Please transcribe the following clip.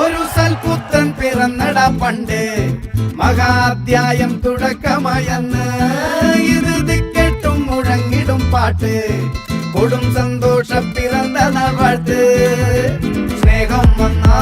ഒരു സൽപുത്രൻ പിറന്നടാ പണ്ട് മഹാധ്യായം തുടക്കമായെന്ന് ഇത് ദിക്കെട്ടും മുഴങ്ങിടും പാട്ട് കൊടും സന്തോഷ പിറന്ന നാൾ വാഴ്ത്ത് സ്നേഹം വന്നാ